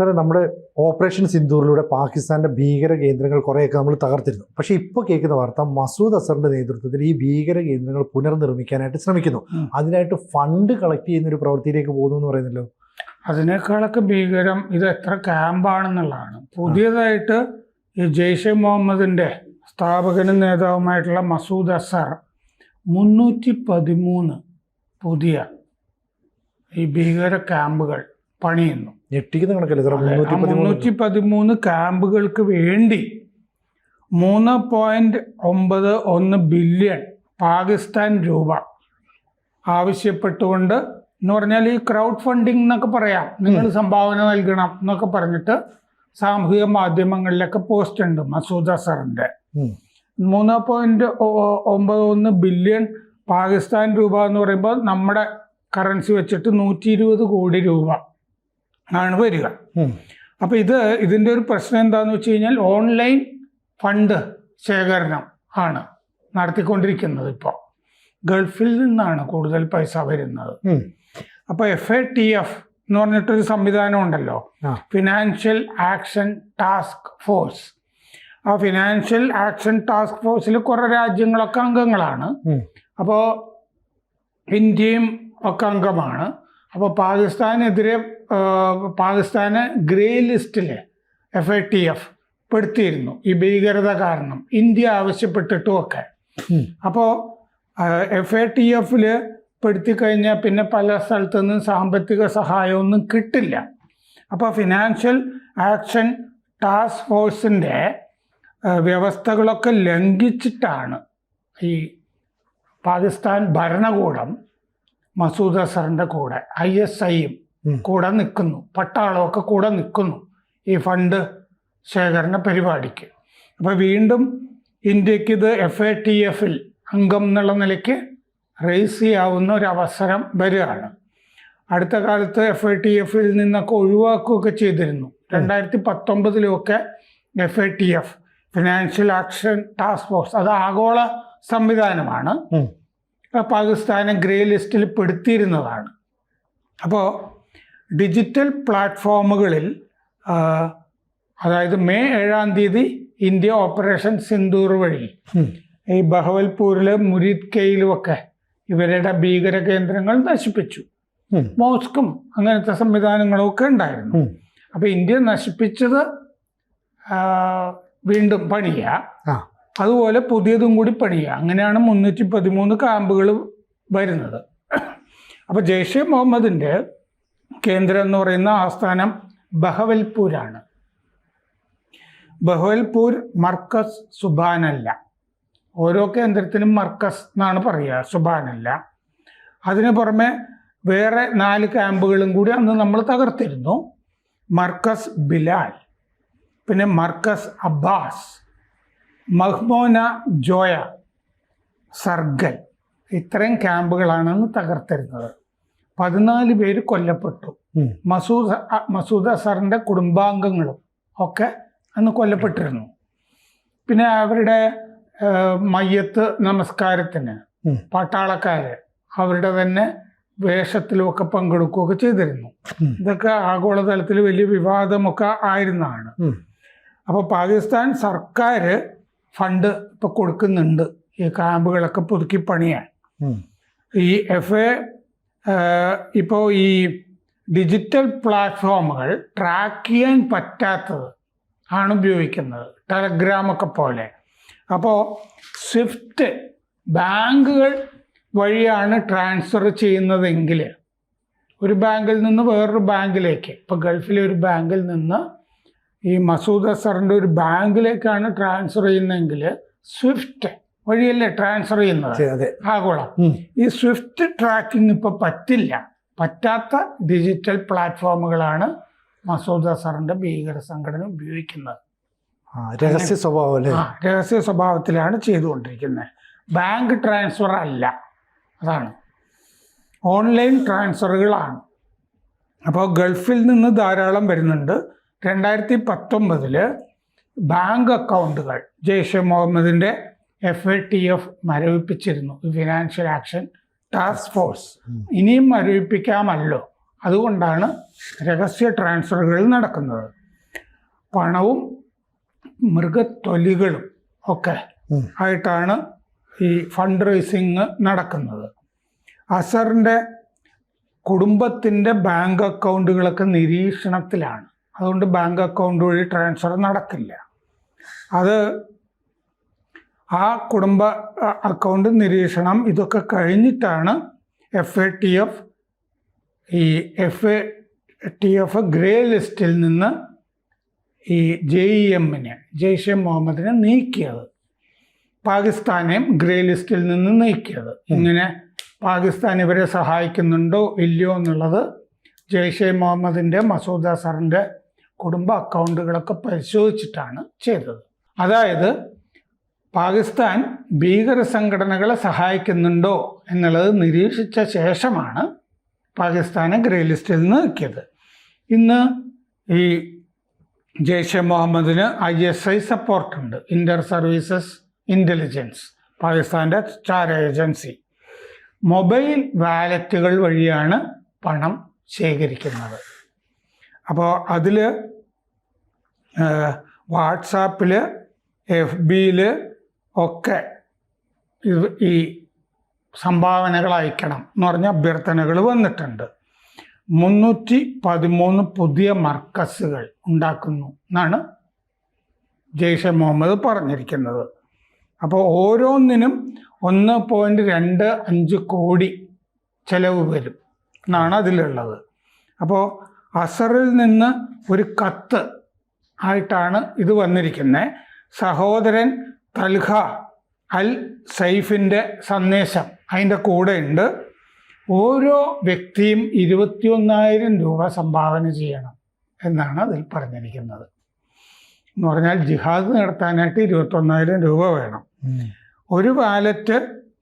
സാറേ, നമ്മുടെ ഓപ്പറേഷൻ സിന്ദൂറിലൂടെ പാകിസ്ഥാന്റെ ഭീകര കേന്ദ്രങ്ങൾ കുറേയൊക്കെ നമ്മൾ തകർത്തിരുന്നു. പക്ഷേ ഇപ്പോൾ കേൾക്കുന്ന വാർത്ത മസൂദ് അസറിന്റെ നേതൃത്വത്തിൽ ഈ ഭീകര കേന്ദ്രങ്ങൾ പുനർനിർമ്മിക്കാനായിട്ട് ശ്രമിക്കുന്നു. അതിനായിട്ട് ഫണ്ട് കളക്ട് ചെയ്യുന്ന ഒരു പ്രവൃത്തിയിലേക്ക് പോകുന്നു എന്ന് പറയുന്നല്ലോ. അതിനേക്കാളൊക്കെ ഭീകരം ഇത് എത്ര ക്യാമ്പാണെന്നുള്ളതാണ്. പുതിയതായിട്ട് ഈ ജെയ്ഷെ മുഹമ്മദിന്റെ സ്ഥാപകനും നേതാവുമായിട്ടുള്ള മസൂദ് അസർ 313 പുതിയ ഈ ഭീകര ക്യാമ്പുകൾ പണിയുന്നു. ഞെട്ടിക്കുന്ന കണക്കല്ലേ സാർ? 313 ക്യാമ്പുകൾക്ക് വേണ്ടി 3.91 ബില്യൺ പാകിസ്ഥാൻ രൂപ ആവശ്യപ്പെട്ടുകൊണ്ട്, എന്ന് പറഞ്ഞാൽ ഈ ക്രൗഡ് ഫണ്ടിങ് എന്നൊക്കെ പറയാം, നിങ്ങൾ സംഭാവന നൽകണം എന്നൊക്കെ പറഞ്ഞിട്ട് സാമൂഹിക മാധ്യമങ്ങളിലൊക്കെ പോസ്റ്റ് ഉണ്ട് മസൂദ് അസറിന്റെ. 3.91 ബില്യൺ പാകിസ്ഥാൻ രൂപ എന്ന് പറയുമ്പോൾ നമ്മുടെ കറൻസി വെച്ചിട്ട് 120 കോടി രൂപ ആണ് വരിക. അപ്പൊ ഇതിന്റെ ഒരു പ്രശ്നം എന്താന്ന് വെച്ച് കഴിഞ്ഞാൽ ഓൺലൈൻ ഫണ്ട് ശേഖരണം ആണ് നടത്തിക്കൊണ്ടിരിക്കുന്നത്. ഇപ്പോൾ ഗൾഫിൽ നിന്നാണ് കൂടുതൽ പൈസ വരുന്നത്. അപ്പൊ FATF എന്ന് പറഞ്ഞിട്ടൊരു സംവിധാനം ഉണ്ടല്ലോ, ഫിനാൻഷ്യൽ ആക്ഷൻ ടാസ്ക് ഫോഴ്സ്. ആ ഫിനാൻഷ്യൽ ആക്ഷൻ ടാസ്ക് ഫോഴ്സിൽ കുറെ രാജ്യങ്ങളൊക്കെ അംഗങ്ങളാണ്. അപ്പോൾ ഇന്ത്യയും ഒക്കെ അംഗമാണ്. അപ്പോൾ പാകിസ്ഥാന് ഗ്രേ ലിസ്റ്റിൽ FATF പെടുത്തിയിരുന്നു ഈ ഭീകരത കാരണം, ഇന്ത്യ ആവശ്യപ്പെട്ടിട്ടും ഒക്കെ. അപ്പോൾ FATF-ൽ പെടുത്തി കഴിഞ്ഞാൽ പിന്നെ പല സ്ഥലത്തു നിന്നും സാമ്പത്തിക സഹായമൊന്നും കിട്ടില്ല. അപ്പോൾ ഫിനാൻഷ്യൽ ആക്ഷൻ ടാസ്ക് ഫോഴ്സിൻ്റെ വ്യവസ്ഥകളൊക്കെ ലംഘിച്ചിട്ടാണ് ഈ പാകിസ്ഥാൻ ഭരണകൂടം മസൂദ് അസറിൻ്റെ കൂടെ, ISIയും കൂടെ നിൽക്കുന്നു, പട്ടാളമൊക്കെ കൂടെ നിൽക്കുന്നു ഈ ഫണ്ട് ശേഖരണ പരിപാടിക്ക്. അപ്പോൾ വീണ്ടും ഇന്ത്യക്ക് ഇത് FATF-ൽ അംഗം എന്നുള്ള നിലയ്ക്ക് റേസ് ചെയ്യാവുന്ന ഒരു അവസരം വരികയാണ്. അടുത്ത കാലത്ത് FATF-ൽ നിന്നൊക്കെ ഒഴിവാക്കുകയൊക്കെ ചെയ്തിരുന്നു. 2019-ലൊക്കെ FATF financial action task force, അത് ആഗോള സംവിധാനമാണ്, പാകിസ്ഥാനെ ഗ്രേ ലിസ്റ്റിൽ പെടുത്തിയിരുന്നതാണ്. അപ്പോൾ ഡിജിറ്റൽ പ്ലാറ്റ്ഫോമുകളിൽ, അതായത് മെയ് 7-ാം തീയതി ഇന്ത്യ ഓപ്പറേഷൻ സിന്ദൂർ വഴി ഈ ബഹവൽപൂരിലും മുരീദ് കെയിലുമൊക്കെ ഇവരുടെ ഭീകര കേന്ദ്രങ്ങൾ നശിപ്പിച്ചു. മോസ്കും അങ്ങനത്തെ സംവിധാനങ്ങളും ഒക്കെ ഉണ്ടായിരുന്നു. അപ്പൊ ഇന്ത്യ നശിപ്പിച്ചത് വീണ്ടും പണിയുക, അതുപോലെ പുതിയതും കൂടി പണിയുക. അങ്ങനെയാണ് 313 ക്യാമ്പുകൾ വരുന്നത്. അപ്പൊ ജെയ്ഷെ മുഹമ്മദിന്റെ കേന്ദ്രം എന്ന് പറയുന്ന ആസ്ഥാനം ബഹവൽപൂരാണ്. ബഹവൽപൂർ മർക്കസ് സുബാനല്ല. ഓരോ കേന്ദ്രത്തിനും മർക്കസ് എന്നാണ് പറയുക, സുബാനല്ല. അതിന് പുറമെ വേറെ 4 ക്യാമ്പുകളും കൂടി അന്ന് നമ്മൾ തകർത്തിരുന്നു. മർക്കസ് ബിലാൽ, പിന്നെ മർക്കസ് അബ്ബാസ്, മഹ്മോന ജോയ, സർഗൽ, ഇത്രയും ക്യാമ്പുകളാണ് തകർത്തിരുന്നത്. 14 പേര് കൊല്ലപ്പെട്ടു. മസൂദ് അസറിൻ്റെ കുടുംബാംഗങ്ങളും ഒക്കെ അന്ന് കൊല്ലപ്പെട്ടിരുന്നു. പിന്നെ അവരുടെ മയ്യത്ത് നമസ്കാരത്തിന് പട്ടാളക്കാര് അവരുടെ തന്നെ വേഷത്തിലുമൊക്കെ പങ്കെടുക്കുകയൊക്കെ ചെയ്തിരുന്നു. ഇതൊക്കെ ആഗോളതലത്തിൽ വലിയ വിവാദമൊക്കെ ആയിരുന്നതാണ്. അപ്പോൾ പാകിസ്ഥാൻ സർക്കാർ ഫണ്ട് ഇപ്പൊ കൊടുക്കുന്നുണ്ട് ഈ ക്യാമ്പുകളൊക്കെ പുതുക്കി പണിയാൻ. ഈ ഇപ്പോൾ ഈ ഡിജിറ്റൽ പ്ലാറ്റ്ഫോമുകൾ ട്രാക്ക് ചെയ്യാൻ പറ്റാത്തത് ആണ് ഉപയോഗിക്കുന്നത്, ടെലഗ്രാമൊക്കെ പോലെ. അപ്പോൾ സ്വിഫ്റ്റ് ബാങ്കുകൾ വഴിയാണ് ട്രാൻസ്ഫർ ചെയ്യുന്നതെങ്കിൽ, ഒരു ബാങ്കിൽ നിന്ന് വേറൊരു ബാങ്കിലേക്ക്, ഇപ്പോൾ ഗൾഫിലെ ഒരു ബാങ്കിൽ നിന്ന് ഈ മസൂദ് അസറിൻ്റെ ഒരു ബാങ്കിലേക്കാണ് ട്രാൻസ്ഫർ ചെയ്യുന്നതെങ്കിൽ സ്വിഫ്റ്റ് വഴിയല്ലേ ട്രാൻസ്ഫർ ചെയ്യുന്നത് ആഗോളം. ഈ സ്വിഫ്റ്റ് ട്രാക്കിംഗ് ഇപ്പോൾ പറ്റാത്ത ഡിജിറ്റൽ പ്ലാറ്റ്ഫോമുകളാണ് മസൂദ് അസറിൻ്റെ ഭീകര സംഘടന ഉപയോഗിക്കുന്നത്. രഹസ്യ സ്വഭാവത്തിലാണ് ചെയ്തുകൊണ്ടിരിക്കുന്നത്. ബാങ്ക് ട്രാൻസ്ഫർ അല്ല, അതാണ് ഓൺലൈൻ ട്രാൻസ്ഫറുകളാണ്. അപ്പോൾ ഗൾഫിൽ നിന്ന് ധാരാളം വരുന്നുണ്ട്. 2019 ബാങ്ക് അക്കൗണ്ടുകൾ ജെയ്ഷെ മുഹമ്മദിൻ്റെ FATF മരവിപ്പിച്ചിരുന്നു, ഫിനാൻഷ്യൽ ആക്ഷൻ ടാസ്ക് ഫോഴ്സ്. ഇനിയും മരവിപ്പിക്കാമല്ലോ, അതുകൊണ്ടാണ് രഹസ്യ ട്രാൻസ്ഫറുകൾ നടക്കുന്നത്. പണവും മൃഗത്തൊലികളും ഒക്കെ ആയിട്ടാണ് ഈ ഫണ്ട് റേസിങ് നടക്കുന്നത്. അസറിൻ്റെ കുടുംബത്തിൻ്റെ ബാങ്ക് അക്കൗണ്ടുകളൊക്കെ നിരീക്ഷണത്തിലാണ്. അതുകൊണ്ട് ബാങ്ക് അക്കൗണ്ട് വഴി ട്രാൻസ്ഫർ നടക്കില്ല. അത് ആ കുടുംബ അക്കൗണ്ട് നിരീക്ഷണം ഇതൊക്കെ കഴിഞ്ഞിട്ടാണ് FATF ഗ്രേ ലിസ്റ്റിൽ നിന്ന് ഈ JEMനെ, ജെയ്ഷെ മുഹമ്മദിനെ നീക്കിയത്. പാകിസ്ഥാനെയും ഗ്രേ ലിസ്റ്റിൽ നിന്ന് നീക്കിയത്. ഇങ്ങനെ പാകിസ്ഥാൻ ഇവരെ സഹായിക്കുന്നുണ്ടോ ഇല്ലയോ എന്നുള്ളത് ജെയ്ഷെ മുഹമ്മദിൻ്റെ, മസൂദ് അസറിൻ്റെ കുടുംബ അക്കൗണ്ടുകളൊക്കെ പരിശോധിച്ചിട്ടാണ് ചെയ്തത്. അതായത് പാകിസ്ഥാൻ ഭീകര സംഘടനകളെ സഹായിക്കുന്നുണ്ടോ എന്നുള്ളത് നിരീക്ഷിച്ച ശേഷമാണ് പാകിസ്ഥാനെ ഗ്രേ ലിസ്റ്റിൽ നിന്ന് നീക്കിയത്. ഇന്ന് ഈ ജെയ്ഷെ മുഹമ്മദിന് ISI സപ്പോർട്ടുണ്ട്, ഇന്റർ സർവീസസ് ഇൻ്റലിജൻസ്, പാകിസ്ഥാൻ്റെ ചാര ഏജൻസി. മൊബൈൽ വാലറ്റുകൾ വഴിയാണ് പണം ശേഖരിക്കുന്നത്. അപ്പോൾ അതിൽ വാട്സാപ്പിൽ, FBയിൽ ഒക്കെ ഈ സംഭാവനകൾ അയക്കണം എന്ന് പറഞ്ഞ അഭ്യർത്ഥനകൾ വന്നിട്ടുണ്ട്. 313 പുതിയ മർക്കസുകൾ ഉണ്ടാക്കുന്നു എന്നാണ് ജെയ്ഷെ മുഹമ്മദ് പറഞ്ഞിരിക്കുന്നത്. അപ്പോൾ ഓരോന്നിനും 1.25 കോടി ചെലവ് വരും എന്നാണ് അതിലുള്ളത്. അപ്പോൾ അസറിൽ നിന്ന് ഒരു കത്ത് ആയിട്ടാണ് ഇത് വന്നിരിക്കുന്നത്. സഹോദരൻ തൽഹ അൽ സൈഫിൻ്റെ സന്ദേശം അതിൻ്റെ കൂടെ ഉണ്ട്. ഓരോ വ്യക്തിയും 21,000 രൂപ സംഭാവന ചെയ്യണം എന്നാണ് അതിൽ പറഞ്ഞിരിക്കുന്നത്. എന്ന് പറഞ്ഞാൽ ജിഹാദ് നടത്താനായിട്ട് 21,000 രൂപ വേണം. ഒരു വാലറ്റ്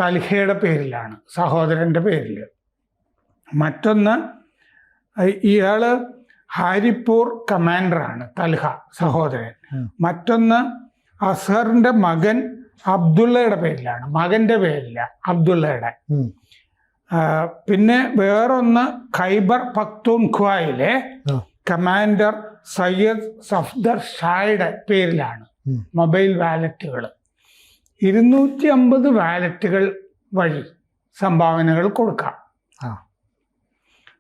തൽഹയുടെ പേരിലാണ്, സഹോദരൻ്റെ പേരിൽ. മറ്റൊന്ന്, ഇയാൾ ഹാരിപ്പൂർ കമാൻഡറാണ് തൽഹ, സഹോദരൻ. മറ്റൊന്ന് അസറിൻ്റെ മകൻ അബ്ദുള്ളയുടെ പേരിലാണ്, മകൻ്റെ പേരില്ല, അബ്ദുള്ളയുടെ. പിന്നെ വേറൊന്ന് ഖൈബർ പക്തൂൺഖ്വയിലെ കമാൻഡർ സയ്യദ് സഫ്ദർ ഷായുടെ പേരിലാണ് മൊബൈൽ വാലറ്റുകൾ. 250 വാലറ്റുകൾ വഴി സംഭാവനകൾ കൊടുക്കാം.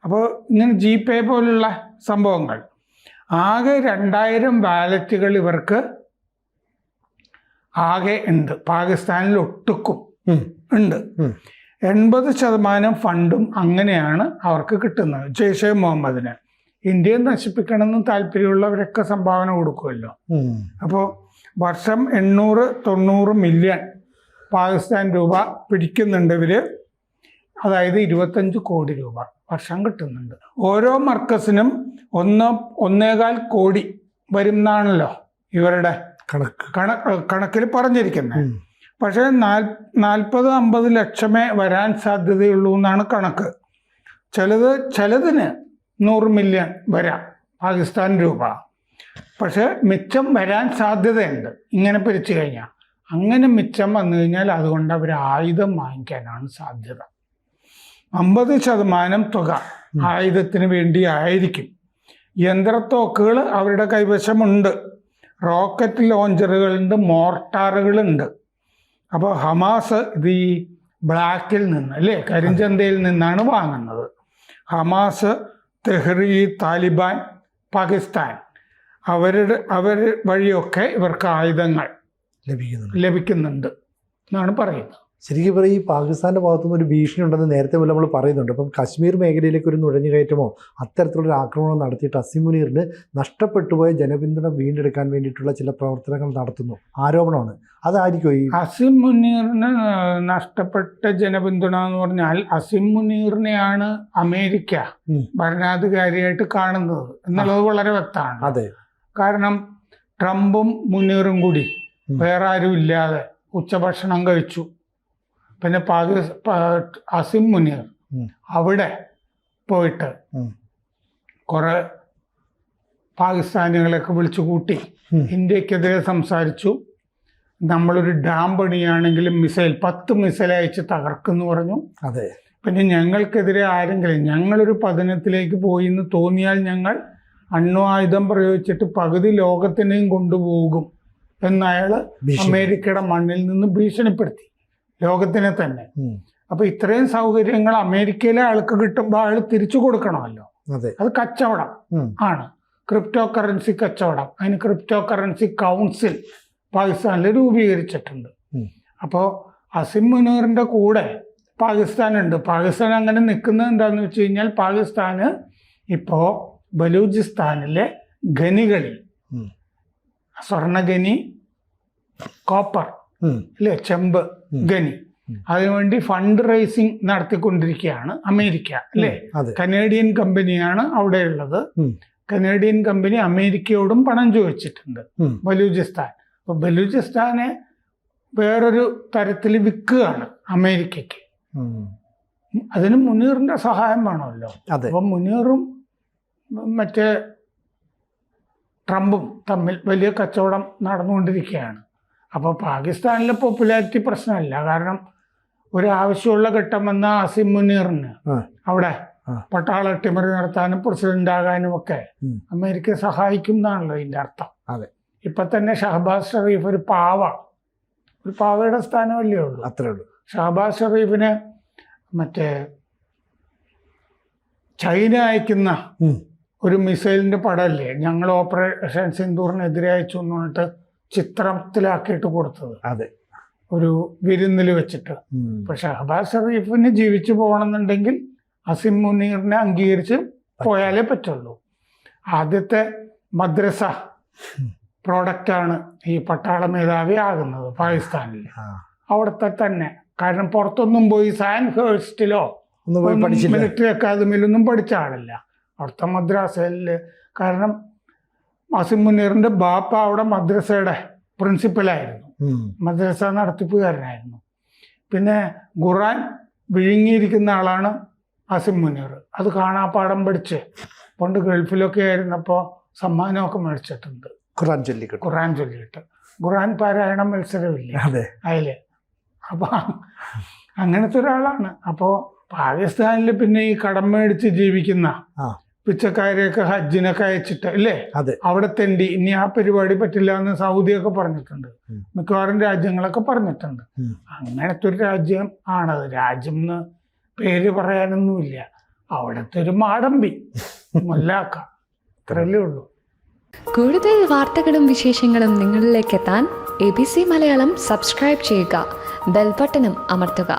അപ്പോൾ ഇങ്ങനെ GPay പോലുള്ള സംഭവങ്ങൾ. ആകെ 2000 വാലറ്റുകൾ ഇവർക്ക് ആകെ ഉണ്ട്, പാകിസ്ഥാനിൽ ഒട്ടുക്കും ഉണ്ട്. 80% ഫണ്ടും അങ്ങനെയാണ് അവർക്ക് കിട്ടുന്നത്. ജെയ്ഷെ മുഹമ്മദിന് ഇന്ത്യയെ നശിപ്പിക്കണമെന്ന് താല്പര്യമുള്ളവരൊക്കെ സംഭാവന കൊടുക്കുമല്ലോ. അപ്പോൾ വർഷം 890 മില്യൺ പാകിസ്ഥാൻ രൂപ പിടിക്കുന്നുണ്ട് ഇവർ. അതായത് 25 കോടി രൂപ വർഷം കിട്ടുന്നുണ്ട്. ഓരോ മർക്കസിനും 1.25 കോടി വരും എന്നാണല്ലോ ഇവരുടെ കണക്കിൽ പറഞ്ഞിരിക്കുന്നത്. പക്ഷേ 40-50 ലക്ഷമേ വരാൻ സാധ്യതയുള്ളൂ എന്നാണ് കണക്ക്. ചിലതിന് 100 മില്യൺ വരാം പാകിസ്ഥാൻ രൂപ. പക്ഷെ മിച്ചം വരാൻ സാധ്യതയുണ്ട് ഇങ്ങനെ പിരിച്ചു കഴിഞ്ഞാൽ. അങ്ങനെ മിച്ചം വന്നു കഴിഞ്ഞാൽ അതുകൊണ്ട് അവർ ആയുധം വാങ്ങിക്കാനാണ് സാധ്യത. 50% തുക ആയുധത്തിന് വേണ്ടി ആയിരിക്കും. യന്ത്രത്തോക്കുകൾ അവരുടെ കൈവശമുണ്ട്, റോക്കറ്റ് ലോഞ്ചറുകളുണ്ട്, മോർട്ടാറുകളുണ്ട്. അപ്പോൾ ഹമാസ് ഇത് ഈ ബ്ലാക്കിൽ നിന്ന്, അല്ലേ, കരിഞ്ചന്തയിൽ നിന്നാണ് വാങ്ങുന്നത്. ഹമാസ്, തെഹ്രീ താലിബാൻ, പാകിസ്ഥാൻ അവർ വഴിയൊക്കെ ഇവർക്ക് ആയുധങ്ങൾ ലഭിക്കുന്നുണ്ട് എന്നാണ് പറയുന്നത്. ശരിക്കും പറയും ഈ പാകിസ്ഥാൻ്റെ ഭാഗത്തുനിന്ന് ഒരു ഭീഷണി ഉണ്ടെന്ന് നേരത്തെ പോലെ നമ്മൾ പറയുന്നുണ്ട്. അപ്പം കശ്മീർ മേഖലയിലേക്ക് ഒരു നുഴഞ്ഞുകയറ്റമോ അത്തരത്തിലുള്ള ആക്രമണം നടത്തിയിട്ട് അസീം മുനീറിന് നഷ്ടപ്പെട്ടുപോയ ജനപിന്തുണ വീണ്ടെടുക്കാൻ വേണ്ടിയിട്ടുള്ള ചില പ്രവർത്തനങ്ങൾ നടത്തുന്നു, ആരോപണമാണ്. അതായിരിക്കും ഈ അസീം മുനീറിന് നഷ്ടപ്പെട്ട ജനപിന്തുണ എന്ന് പറഞ്ഞാൽ അസീം മുനീറിനെയാണ് അമേരിക്ക ഭരണാധികാരിയായിട്ട് കാണുന്നത് എന്നുള്ളത് വളരെ വ്യക്തമാണ്. അതെ, കാരണം ട്രംപും മുനീറും കൂടി വേറെ ആരും ഇല്ലാതെ ഉച്ചഭക്ഷണം കഴിച്ചു. പിന്നെ അസീം മുനീർ അവിടെ പോയിട്ട് കുറെ പാകിസ്ഥാനികളെയൊക്കെ വിളിച്ചു കൂട്ടി ഇന്ത്യക്കെതിരെ സംസാരിച്ചു. നമ്മളൊരു ഡാം പണിയാണെങ്കിലും 10 മിസൈൽ അയച്ച് തകർക്കുമെന്ന് പറഞ്ഞു. അതെ. പിന്നെ ഞങ്ങൾക്കെതിരെ ആരെങ്കിലും ഞങ്ങളൊരു പതനത്തിലേക്ക് പോയി എന്ന് തോന്നിയാൽ ഞങ്ങൾ അണ്വായുധം പ്രയോഗിച്ചിട്ട് പകുതി ലോകത്തിനെയും കൊണ്ടുപോകും എന്നയാൾ അമേരിക്കയുടെ മണ്ണിൽ നിന്ന് ഭീഷണിപ്പെടുത്തി ലോകത്തിനെ തന്നെ. അപ്പൊ ഇത്രയും സൗകര്യങ്ങൾ അമേരിക്കയിലെ ആൾക്ക് കിട്ടുമ്പോൾ ആൾ തിരിച്ചു കൊടുക്കണമല്ലോ. അത് കച്ചവടം ആണ്, ക്രിപ്റ്റോ കറൻസി കച്ചവടം. അതിന് ക്രിപ്റ്റോ കറൻസി കൗൺസിൽ പാകിസ്ഥാനിൽ രൂപീകരിച്ചിട്ടുണ്ട്. അപ്പോൾ അസിം മുനീറിന്റെ കൂടെ പാകിസ്ഥാനുണ്ട്. പാകിസ്ഥാൻ അങ്ങനെ നിൽക്കുന്നത് എന്താണെന്ന് വെച്ച് കഴിഞ്ഞാൽ പാകിസ്ഥാന് ഇപ്പോൾ ബലൂചിസ്ഥാനിലെ ഖനികളിൽ സ്വർണ്ണഖനി, കോപ്പർ അല്ലേ, ചെമ്പ് ഖനി, അതിനുവേണ്ടി ഫണ്ട് റൈസിങ് നടത്തിക്കൊണ്ടിരിക്കുകയാണ് അമേരിക്ക അല്ലേ. കനേഡിയൻ കമ്പനിയാണ് അവിടെയുള്ളത്. കനേഡിയൻ കമ്പനി അമേരിക്കയോടും പണം ചോദിച്ചിട്ടുണ്ട് ബലൂചിസ്ഥാൻ. അപ്പൊ ബലൂചിസ്ഥാനെ വേറൊരു തരത്തിൽ വിൽക്കുകയാണ് അമേരിക്കയ്ക്ക്. അതിന് മുനീറിന്റെ സഹായം വേണമല്ലോ. അപ്പൊ മുനീറും മറ്റേ ട്രംപും തമ്മിൽ വലിയ കച്ചവടം നടന്നുകൊണ്ടിരിക്കുകയാണ്. അപ്പോൾ പാകിസ്ഥാനിലെ പോപ്പുലാരിറ്റി പ്രശ്നമല്ല. കാരണം ഒരാവശ്യമുള്ള ഘട്ടം വന്ന അസിം മുനീറിന് അവിടെ പട്ടാള അട്ടിമറി നടത്താനും പ്രസിഡന്റ് ആകാനും ഒക്കെ അമേരിക്ക സഹായിക്കും എന്നാണല്ലോ ഇതിന്റെ അർത്ഥം. ഇപ്പൊ തന്നെ ഷഹബാസ് ഷെറീഫ് ഒരു പാവയുടെ സ്ഥാനമല്ലേ ഉള്ളൂ, അത്രേ ഉള്ളൂ. ഷഹബാസ് ഷെറീഫിന് മറ്റേ ചൈന അയക്കുന്ന ഒരു മിസൈലിന്റെ പടമല്ലേ ഞങ്ങൾ ഓപ്പറേഷൻ സിന്ദൂറിനെതിരെ അയച്ചു എന്ന് പറഞ്ഞിട്ട് ചിത്രത്തിലാക്കിയിട്ട് കൊടുത്തത്, ഒരു വിരുന്നിൽ വെച്ചിട്ട്. ഇപ്പൊ ഷഹബാസ് ഷെറീഫിന് ജീവിച്ചു പോകണമെന്നുണ്ടെങ്കിൽ അസിം മുനീറിനെ അംഗീകരിച്ച് പോയാലേ പറ്റുള്ളൂ. ആദ്യത്തെ മദ്രസ പ്രോഡക്റ്റാണ് ഈ പട്ടാള മേധാവി ആകുന്നത് പാകിസ്ഥാനിൽ, അവിടുത്തെ തന്നെ. കാരണം പുറത്തൊന്നും പോയി സാൻഹേഴ്സ്റ്റിലോ മിലിറ്ററി അക്കാദമിയിലൊന്നും പഠിച്ച ആളല്ല, അവിടുത്തെ മദ്രസയിൽ. കാരണം അസിം മുനീറിന്റെ ബാപ്പ അവിടെ മദ്രസയുടെ പ്രിൻസിപ്പലായിരുന്നു, മദ്രസ നടത്തിപ്പുകാരനായിരുന്നു. പിന്നെ ഖുറാൻ വിഴുങ്ങിയിരിക്കുന്ന ആളാണ് അസിം മുനീർ. അത് കാണാപ്പാടം പഠിച്ച് പണ്ട് ഗൾഫിലൊക്കെ ആയിരുന്നപ്പോൾ സമ്മാനമൊക്കെ മേടിച്ചിട്ടുണ്ട് ഖുറാൻ ചൊല്ലിയിട്ട്. ഖുറാൻ പാരായണം മത്സരമില്ല അതില്. അപ്പൊ അങ്ങനത്തെ ഒരാളാണ്. അപ്പോൾ പാകിസ്ഥാനിൽ പിന്നെ ഈ കടം മേടിച്ച് ജീവിക്കുന്ന പിച്ചക്കാരെയൊക്കെ ഹജ്ജിനൊക്കെ അയച്ചിട്ട് അല്ലേ, അവിടെ തെണ്ടി ഇനി ആ പരിപാടി പറ്റില്ല എന്ന് സൗദിയൊക്കെ പറഞ്ഞിട്ടുണ്ട്, മിക്കവാറും രാജ്യങ്ങളൊക്കെ പറഞ്ഞിട്ടുണ്ട്. അങ്ങനത്തെ ഒരു രാജ്യം ആണത്. രാജ്യം എന്ന് പേര് പറയാനൊന്നുമില്ല, അവിടുത്തെ ഒരു മാടമ്പി മൊല്ലാക്ക, അത്രയല്ലേ ഉള്ളൂ. കൂടുതൽ വാർത്തകളും വിശേഷങ്ങളും നിങ്ങളിലേക്ക് എത്താൻ ABC മലയാളം സബ്സ്ക്രൈബ് ചെയ്യുക, ബെൽബട്ടനും അമർത്തുക.